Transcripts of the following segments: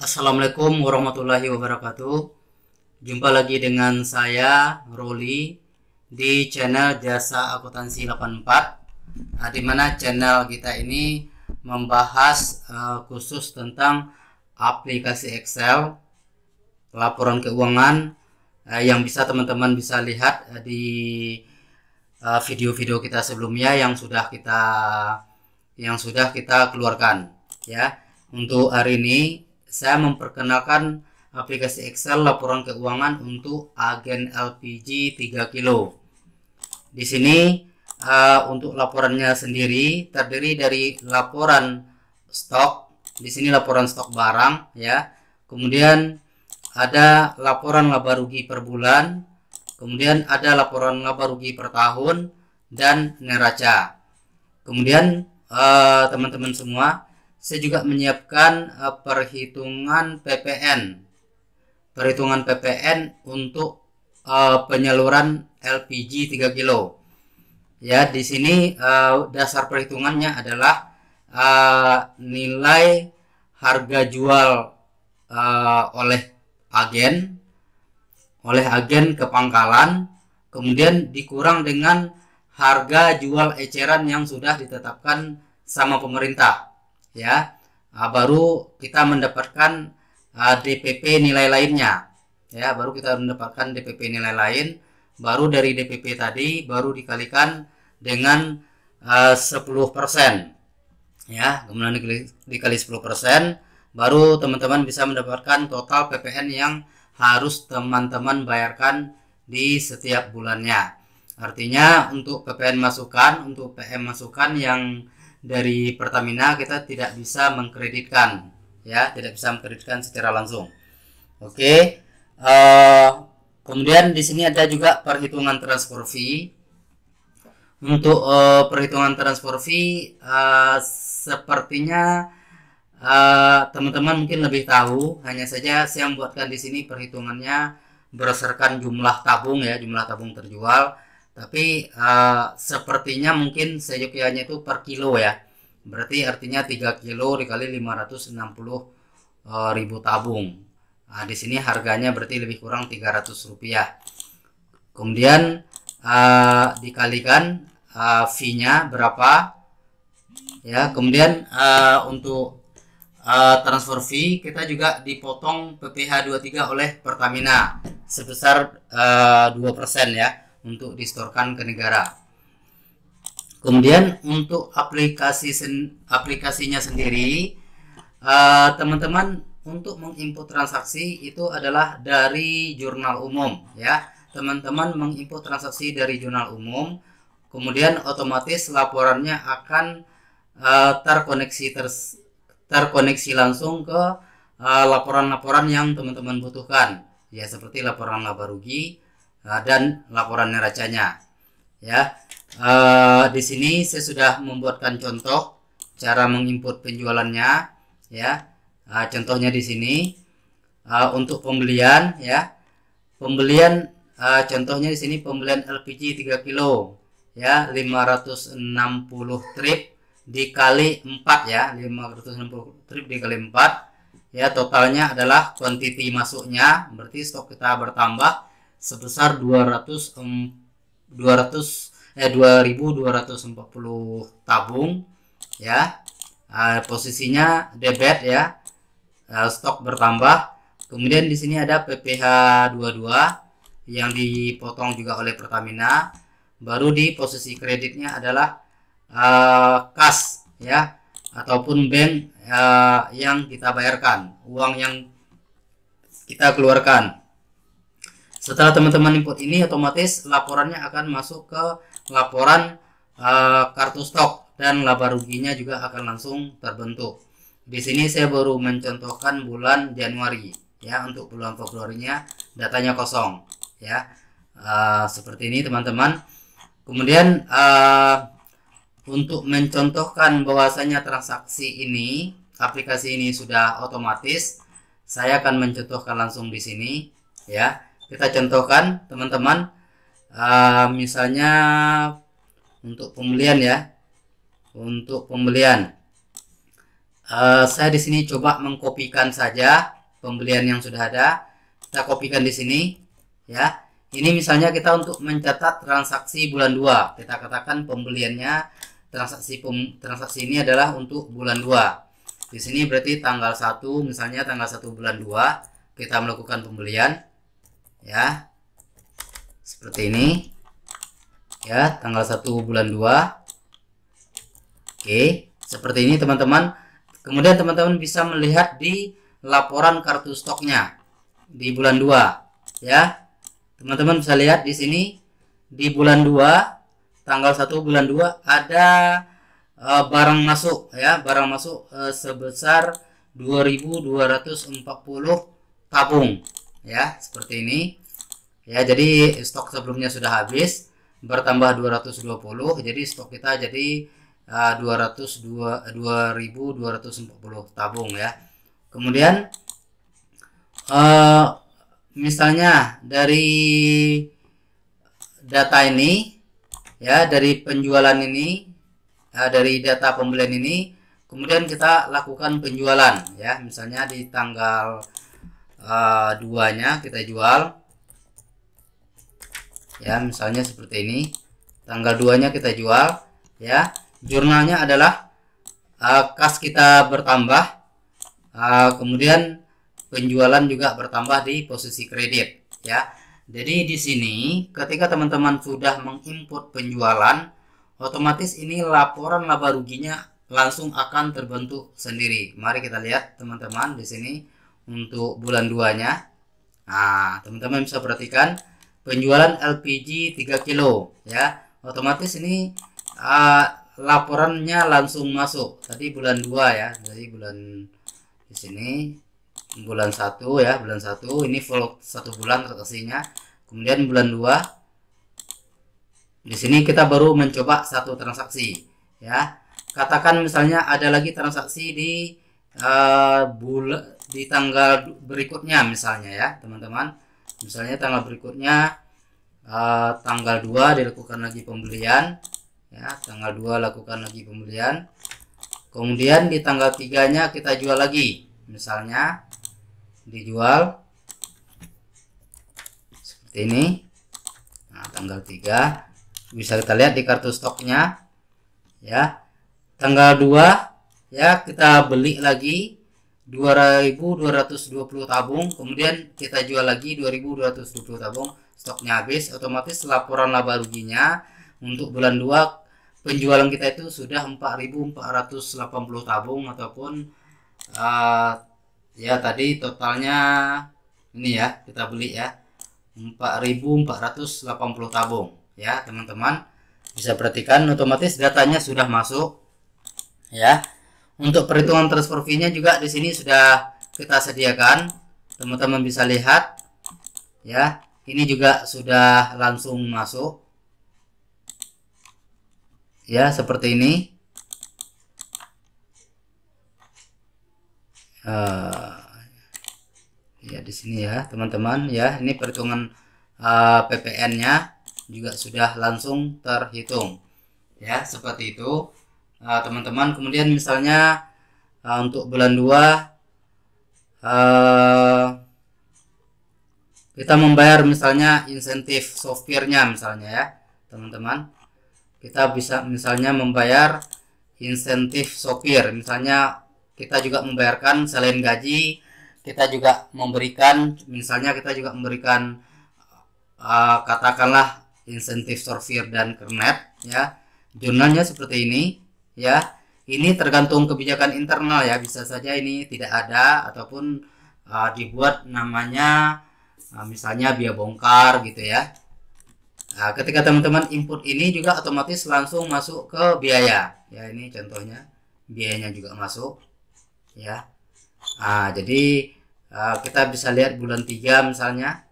Assalamualaikum warahmatullahi wabarakatuh. Jumpa lagi dengan saya Roli di channel Jasa Akuntansi 84. Di mana channel kita ini membahas khusus tentang aplikasi Excel, laporan keuangan yang bisa teman-teman bisa lihat di video-video kita sebelumnya yang sudah kita keluarkan ya. Untuk hari ini saya memperkenalkan aplikasi Excel laporan keuangan untuk agen LPG 3 kilo. Di sini untuk laporannya sendiri terdiri dari laporan stok. Di sini laporan stok barang ya. Kemudian ada laporan laba rugi per bulan. Kemudian ada laporan laba rugi per tahun dan neraca. Kemudian teman-teman semua, saya juga menyiapkan perhitungan PPN untuk penyaluran LPG 3 kilo. Ya, di sini dasar perhitungannya adalah nilai harga jual oleh agen ke pangkalan, kemudian dikurang dengan harga jual eceran yang sudah ditetapkan sama pemerintah. Ya, baru kita mendapatkan DPP nilai lainnya. Ya, baru kita mendapatkan DPP nilai lain. Baru dari DPP tadi baru dikalikan dengan 10%. Ya, kemudian dikali 10%, baru teman-teman bisa mendapatkan total PPN yang harus teman-teman bayarkan di setiap bulannya. Artinya untuk PPN masukan, untuk PM masukan yang dari Pertamina kita tidak bisa mengkreditkan, ya, tidak bisa mengkreditkan secara langsung. Oke, kemudian di sini ada juga perhitungan transfer fee. Untuk perhitungan transfer fee sepertinya teman-teman mungkin lebih tahu. Hanya saja saya membuatkan di sini perhitungannya berdasarkan jumlah tabung ya, jumlah tabung terjual. Tapi sepertinya mungkin seyogyanya itu per kilo ya. Berarti artinya 3 kilo dikali 560.000 tabung. Di sini harganya berarti lebih kurang Rp300. Kemudian dikalikan fee-nya berapa ya. Kemudian untuk transfer fee kita juga dipotong PPh 23 oleh Pertamina sebesar 2% ya, untuk distorkan ke negara. Kemudian untuk aplikasinya sendiri, teman-teman untuk menginput transaksi itu adalah dari jurnal umum ya. Teman-teman menginput transaksi dari jurnal umum, kemudian otomatis laporannya akan terkoneksi langsung ke laporan-laporan yang teman-teman butuhkan ya, seperti laporan laba rugi dan laporan neracanya ya. Di sini saya sudah membuatkan contoh cara menginput penjualannya ya. Contohnya di sini untuk pembelian ya. Contohnya di sini pembelian LPG 3 kilo ya, 560 trip dikali 4 ya, 560 trip dikali 4 ya, totalnya adalah quantity masuknya, berarti stok kita bertambah sebesar 2240 tabung ya. Posisinya debit ya, stok bertambah. Kemudian di sini ada PPh 22 yang dipotong juga oleh Pertamina. Baru di posisi kreditnya adalah kas ya, ataupun bank yang kita bayarkan, uang yang kita keluarkan. Setelah teman-teman input ini, otomatis laporannya akan masuk ke laporan kartu stok dan laba ruginya juga akan langsung terbentuk. Di sini saya baru mencontohkan bulan Januari ya. Untuk bulan Februarinya datanya kosong ya. Seperti ini teman-teman. Kemudian untuk mencontohkan bahwasanya transaksi ini, aplikasi ini sudah otomatis, saya akan mencontohkan langsung di sini ya. Kita contohkan teman-teman, misalnya untuk pembelian ya. Untuk pembelian Saya di sini coba mengkopikan saja pembelian yang sudah ada. Kita kopikan di sini ya. Ini misalnya kita untuk mencatat transaksi bulan 2. Kita katakan pembeliannya transaksi ini adalah untuk bulan 2. Di sini berarti tanggal 1, misalnya tanggal 1 bulan 2 kita melakukan pembelian ya. Seperti ini. Ya, tanggal 1 bulan 2. Oke, seperti ini teman-teman. Kemudian teman-teman bisa melihat di laporan kartu stoknya di bulan 2 ya. Teman-teman bisa lihat di sini di bulan 2 tanggal 1 bulan 2 ada barang masuk ya, barang masuk sebesar 2.240 tabung ya, seperti ini ya. Jadi stok sebelumnya sudah habis, bertambah 220, jadi stok kita jadi 2.240 tabung ya. Kemudian misalnya dari data ini ya, dari penjualan ini, dari data pembelian ini, kemudian kita lakukan penjualan ya. Misalnya di tanggal 2-nya kita jual ya, misalnya seperti ini, tanggal 2-nya kita jual ya. Jurnalnya adalah kas kita bertambah, kemudian penjualan juga bertambah di posisi kredit ya. Jadi di sini ketika teman-teman sudah menginput penjualan, otomatis ini laporan laba ruginya langsung akan terbentuk sendiri. Mari kita lihat teman-teman di sini untuk bulan 2-nya. Nah, teman-teman bisa perhatikan penjualan LPG 3 kilo ya. Otomatis ini laporannya langsung masuk. Tadi bulan 2 ya. Jadi bulan di sini bulan 1 ya, bulan 1 ini full 1 bulan transaksinya. Kemudian bulan 2 di sini kita baru mencoba 1 transaksi ya. Katakan misalnya ada lagi transaksi di di tanggal berikutnya misalnya ya teman-teman. Misalnya tanggal berikutnya tanggal 2 dilakukan lagi pembelian ya, tanggal 2 lakukan lagi pembelian. Kemudian di tanggal 3-nya kita jual lagi, misalnya dijual seperti ini. Nah, tanggal 3 bisa kita lihat di kartu stoknya ya. Tanggal 2 ya, kita beli lagi 2.220 tabung, kemudian kita jual lagi 2.220 tabung, stoknya habis. Otomatis laporan laba ruginya untuk bulan 2 penjualan kita itu sudah 4.480 tabung, ataupun ya tadi totalnya ini ya, kita beli ya 4.480 tabung ya. Teman-teman bisa perhatikan otomatis datanya sudah masuk ya. Untuk perhitungan transfer fee-nya juga di sini sudah kita sediakan. Teman-teman bisa lihat ya, ini juga sudah langsung masuk ya, seperti ini. Ya di sini ya teman-teman ya, ini perhitungan PPN-nya juga sudah langsung terhitung ya, seperti itu teman-teman. Kemudian misalnya untuk bulan 2 kita membayar misalnya insentif sopirnya misalnya ya teman-teman. Kita bisa misalnya membayar insentif sopir, misalnya kita juga membayarkan selain gaji, kita juga memberikan, misalnya kita juga memberikan katakanlah insentif sopir dan kernet ya. Jurnalnya seperti ini ya. Ini tergantung kebijakan internal ya, bisa saja ini tidak ada ataupun dibuat namanya misalnya biaya bongkar gitu ya. Nah, ketika teman-teman input ini juga otomatis langsung masuk ke biaya ya. Ini contohnya biayanya juga masuk ya. Nah, jadi kita bisa lihat bulan 3 misalnya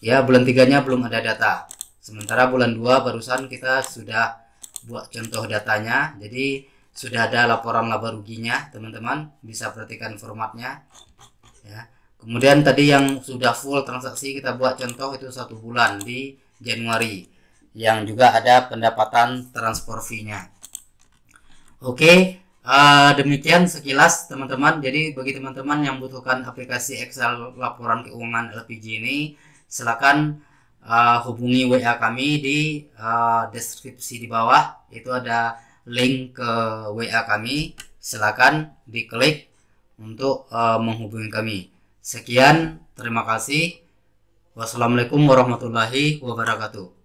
ya, bulan 3-nya belum ada data, sementara bulan 2 barusan kita sudah buat contoh datanya, jadi sudah ada laporan laba ruginya. Teman-teman bisa perhatikan formatnya ya. Kemudian tadi yang sudah full transaksi kita buat contoh itu 1 bulan di Januari, yang juga ada pendapatan transfer fee-nya. Oke, Demikian sekilas teman-teman. Jadi bagi teman-teman yang membutuhkan aplikasi Excel laporan keuangan LPG ini, silakan hubungi WA kami di deskripsi di bawah. Itu ada link ke WA kami. Silakan diklik untuk menghubungi kami. Sekian, terima kasih. Wassalamualaikum warahmatullahi wabarakatuh.